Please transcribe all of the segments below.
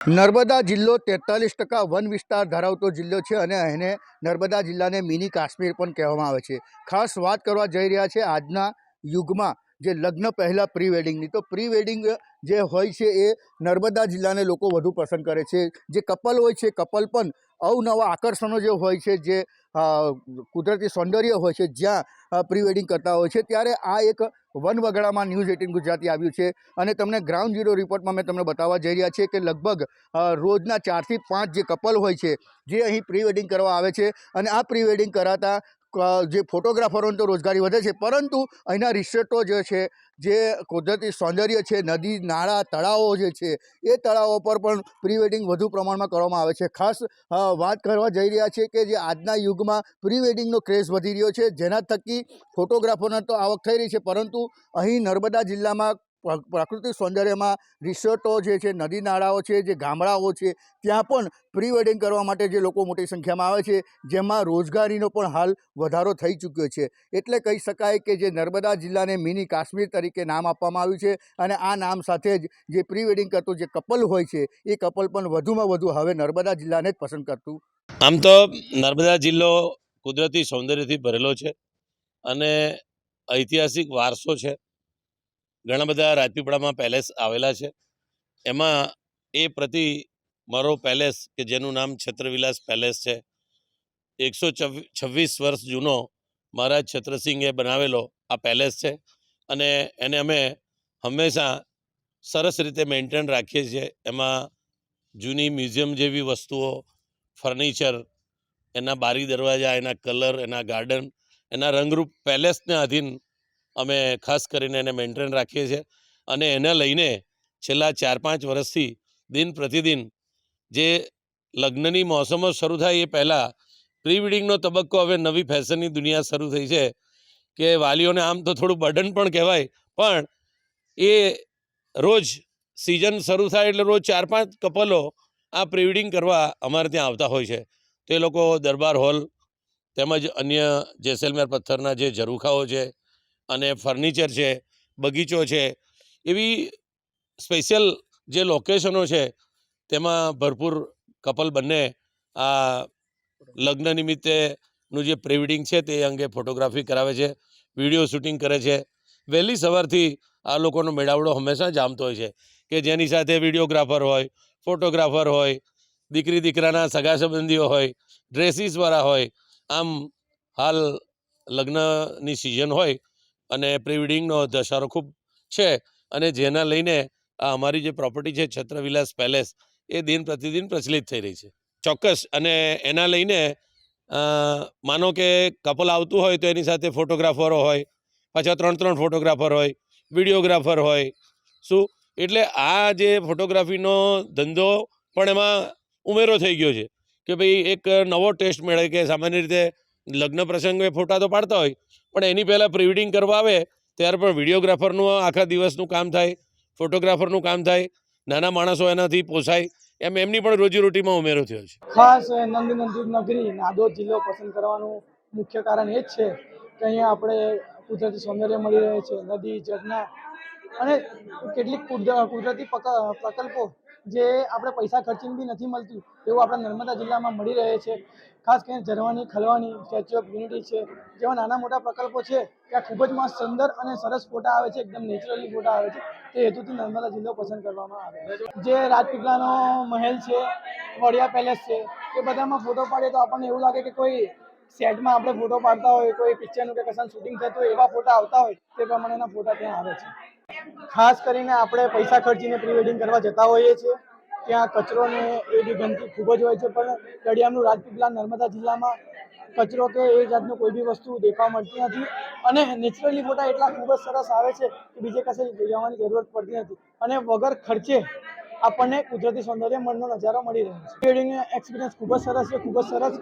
નર્મદા જિલ્લો 43% વન વિસ્તાર ધરાવતો જિલ્લો છે અને એને નર્મદા જિલ્લાને મિની કાશ્મીર પણ કહેવામાં આવે છે। ખાસ વાત કરવા જઈ રહ્યા છે આજના યુગમાં જે લગ્ન પહેલાં પ્રી વેડિંગની, તો પ્રી વેડિંગ જે હોય છે એ નર્મદા જિલ્લાને લોકો વધુ પસંદ કરે છે। જે કપલ હોય છે, કપલ પણ અવનવા આકર્ષણો જે હોય છે, જે કુદરતી સૌંદર્ય હોય છે, જ્યાં પ્રી વેડિંગ કરતા હોય છે, ત્યારે આ એક વનવગડામાં ન્યૂઝ 18 ગુજરાતી આવ્યું છે અને તમને ગ્રાઉન્ડ ઝીરો રિપોર્ટમાં મેં તમને બતાવવા જઈ રહ્યા છીએ કે લગભગ રોજના 4 થી 5 જે કપલ હોય છે જે અહીં પ્રી વેડિંગ કરવા આવે છે અને આ પ્રી વેડિંગ કરાતા જે ફોટોગ્રાફરોને તો રોજગારી વધે છે, પરંતુ અહીંના રિસોર્ટો જે છે, જે કુદરતી સૌંદર્ય છે, નદી નાળા તળાવો જે છે, એ તળાવો પર પણ પ્રી વેડિંગ વધુ પ્રમાણમાં કરવામાં આવે છે। ખાસ વાત કરવા જઈ રહ્યા છે કે જે આજના યુગમાં પ્રી વેડિંગનો ક્રેઝ વધી રહ્યો છે, જેના થકી ફોટોગ્રાફરોને તો આવક થઈ રહી છે, પરંતુ અહીં નર્મદા જિલ્લામાં પ્રાકૃતિક સૌંદર્યમાં રિસોર્ટો જે છે, નદી નાળાઓ છે, જે ગામડાઓ છે, ત્યાં પણ પ્રી વેડિંગ કરવા માટે જે લોકો મોટી સંખ્યામાં આવે છે, જેમાં રોજગારીનો પણ હાલ વધારો થઈ ચૂક્યો છે। એટલે કહી શકાય કે જે નર્મદા જિલ્લાને મિની કાશ્મીર તરીકે નામ આપવામાં આવ્યું છે અને આ નામ સાથે જ જે પ્રી વેડિંગ કરતું જે કપલ હોય છે એ કપલ પણ વધુમાં વધુ હવે નર્મદા જિલ્લાને જ પસંદ કરતું। આમ તો નર્મદા જિલ્લો કુદરતી સૌંદર્યથી ભરેલો છે અને ઐતિહાસિક વારસો છે। ઘણા બધા રાજપીપળામાં પેલેસ આવેલા છે, એમાં એ પ્રતિ મારો પેલેસ કે જેનું નામ છત્રવિલાસ પેલેસ છે, 126 વર્ષ જૂનો મહારાજ છત્રસિંહે બનાવેલો આ પેલેસ છે અને એને અમે હંમેશા સરસ રીતે મેન્ટેન રાખીએ છીએ। એમાં જૂની મ્યુઝિયમ જેવી વસ્તુઓ, ફર્નિચર, એના બારી દરવાજા, એના કલર, એના ગાર્ડન, એના રંગરૂપ પેલેસને આધીન અમે ખાસ કરીને એને મેન્ટેન રાખીએ છીએ અને એને લઈને છેલ્લા 4-5 વર્ષથી દિન પ્રતિદિન જે લગ્નની મોસમો શરૂ થાય એ પહેલાં પ્રી વેડિંગનો તબક્કો હવે નવી ફેશનની દુનિયા શરૂ થઈ છે કે વાલીઓને આમ તો થોડું બર્ડન પણ કહેવાય, પણ એ રોજ સિઝન શરૂ થાય એટલે રોજ 4-5 કપલો આ પ્રી વેડિંગ કરવા અમારે ત્યાં આવતા હોય છે। તો એ લોકો દરબાર હોલ તેમજ અન્ય જેસલમેર પથ્થરના જે ઝરૂખાઓ છે અને ફર્નિચર છે, બગીચો છે, એવી સ્પેશિયલ જે લોકેશનો છે તેમાં ભરપૂર કપલ બંને આ લગ્ન નિમિત્તેનું જે પ્રી વેડિંગ છે તે અંગે ફોટોગ્રાફી કરાવે છે, વિડીયો શૂટિંગ કરે છે। વહેલી સવારથી આ લોકોનો મેળાવડો હંમેશા જામતો હોય છે કે જેની સાથે વિડીયોગ્રાફર હોય, ફોટોગ્રાફર હોય, દીકરી દીકરાના સગા સંબંધીઓ હોય, ડ્રેસીસવાળા હોય। આમ હાલ લગ્નની સિઝન હોય અને પ્રી વેડિંગનો ધસારો ખૂબ છે અને જેના લઈને આ અમારી જે પ્રોપર્ટી છે છત્રવિલાસ પેલેસ એ દિન પ્રતિદિન પ્રચલિત થઈ રહી છે। ચોક્કસ, અને એના લઈને માનો કે કપલ આવતું હોય તો એની સાથે ફોટોગ્રાફરો હોય, પાછા 3-3 ફોટોગ્રાફર હોય, વિડીયોગ્રાફર હોય, શું એટલે આ જે ફોટોગ્રાફીનો ધંધો પણ એમાં ઉમેરો થઈ ગયો છે કે ભાઈ એક નવો ટેસ્ટ મળે કે સામાન્ય રીતે લગ્ન પ્રસંગે ફોટા તો પાડતા હોય, પણ એની પહેલાં પ્રી વેડિંગ કરવા આવે ત્યારે પણ વિડીયોગ્રાફરનું આખા દિવસનું કામ થાય, ફોટોગ્રાફરનું કામ થાય, નાના માણસો એનાથી પોસાય, એમ એમની પણ રોજીરોટીમાં ઉમેરો થયો છે। ખાસ નંદી નગરી નાદોદ જિલ્લો પસંદ કરવાનું મુખ્ય કારણ એ જ છે કે અહીંયા આપણે કુદરતી સૌંદર્ય મળી રહે છે, નદી, ઝરણા અને કેટલીક કુદરતી પ્રકલ્પો જે આપણે પૈસા ખર્ચીને બી નથી મળતું એવું આપણા નર્મદા જિલ્લામાં મળી રહે છે। ખાસ કરીને ઝરવાની, ખલવાની, સ્ટેચ્યુ ઓફ યુનિટી છે, જેવા નાના મોટા પ્રકલ્પો છે ત્યાં ખૂબ જ મસ્ત, સુંદર અને સરસ ફોટા આવે છે, એકદમ નેચરલી ફોટા આવે છે। તે હેતુથી નર્મદા જિલ્લો પસંદ કરવામાં આવે છે। જે રાજપીપળાનો મહેલ છે, વડિયા પેલેસ છે, એ બધામાં ફોટો પાડીએ તો આપણને એવું લાગે કે કોઈ સેટમાં આપણે ફોટો પાડતા હોય, કોઈ પિક્ચરનું કે કશાનું શૂટિંગ થતું હોય એવા ફોટા આવતા હોય તે પ્રમાણેના ફોટા ત્યાં આવે છે। ખાસ કરીને આપણે પૈસા ખર્ચીને પ્રી વેડિંગ કરવા જતા હોઈએ છીએ, ત્યાં કચરો ને એ બી ગંદકી ખૂબ જ હોય છે, પણ કડિયામનું રાજપીપળા નર્મદા જિલ્લામાં કચરો કે એ જાતનું કોઈ બી વસ્તુ દેખવા મળતી નથી અને નેચરલી ફોટા એટલા ખૂબ જ સરસ આવે છે કે બીજે કશે જવાની જરૂરત પડતી નથી અને વગર ખર્ચે આપણને કુદરતી સૌંદર્યનો નજારો મળી રહે છે। પ્રી વેડિંગ એક્સપિરિયન્સ ખૂબ જ સરસ છે, ખૂબ જ સરસ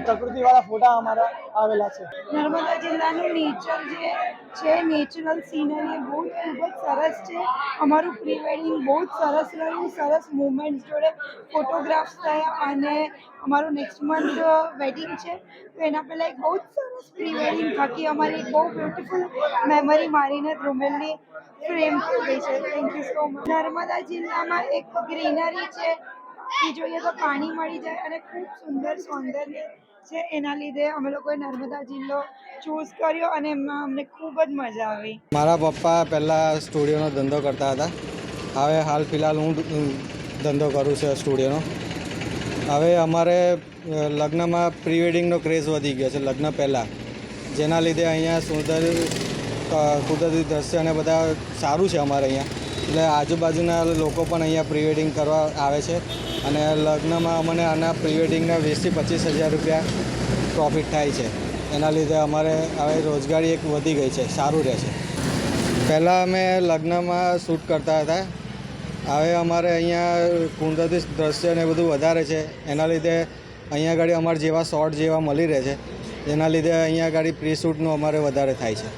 પ્રકૃતિવાળા ફોટા અમારા આવેલા છે। નર્મદા જિલ્લાનું નેચર જે છે, નેચરલ સીનરી બહુ ખૂબ જ સરસ છે। અમારું પ્રી વેડિંગ બહુ જ સરસ રહ્યું, સરસ મુમેન્ટ્સ જોડે ફોટોગ્રાફ્સ થયા અને અમારું નેક્સ્ટ મંથ વેડિંગ છે, તો એના પહેલાં એક બહુ જ સરસ પ્રી વેડિંગ થકી અમારી બહુ બ્યુટિફુલ મેમરી મારીને ધ્રુમેલની ફ્રેમ થઈ ગઈ છે। Thank you so much. Narmada જિલ્લામાં એક ગ્રીનરી છે, ડૂબકી જોઈએ તો પાણી મળી જાય અને ખૂબ સુંદર સૌંદર્ય છે. એના લીધે અમે લોકોએ નર્મદા જિલ્લો ચૂઝ કર્યો અને એમાં અમને ખૂબ જ મજા આવી. મારા પપ્પા પહેલાં સ્ટુડિયોનો ધંધો કરતા હતા. હવે હાલ ફિલહાલ હું ધંધો કરું છું સ્ટુડિયોનો. હવે અમારે લગ્નમાં પ્રી વેડિંગનો ક્રેઝ વધી ગયો છે લગ્ન પહેલાં, જેના લીધે અહીંયા સુંદર કુદરતી દ્રશ્ય અને બધા સારું છે અમારે અહીંયા. એટલે આજુબાજુના લોકો પણ અહીંયા પ્રી વેડિંગ કરવા આવે છે અને લગ્નમાં અમને આના પ્રી વેડિંગના 20,000 થી 25,000 રૂપિયા પ્રોફિટ થાય છે. એના લીધે અમારે હવે રોજગારી એક વધી ગઈ છે, સારું રહે છે. પહેલાં અમે લગ્નમાં શૂટ કરતા હતા. હવે અમારે અહીંયા કુદરતી દ્રશ્ય ને બધું વધારે છે. એના લીધે અહીંયા આગળ અમારે જેવા શોર્ટ જેવા મળી રહે છે. એના લીધે અહીંયા આગળ પ્રી શૂટનું અમારે વધારે થાય છે.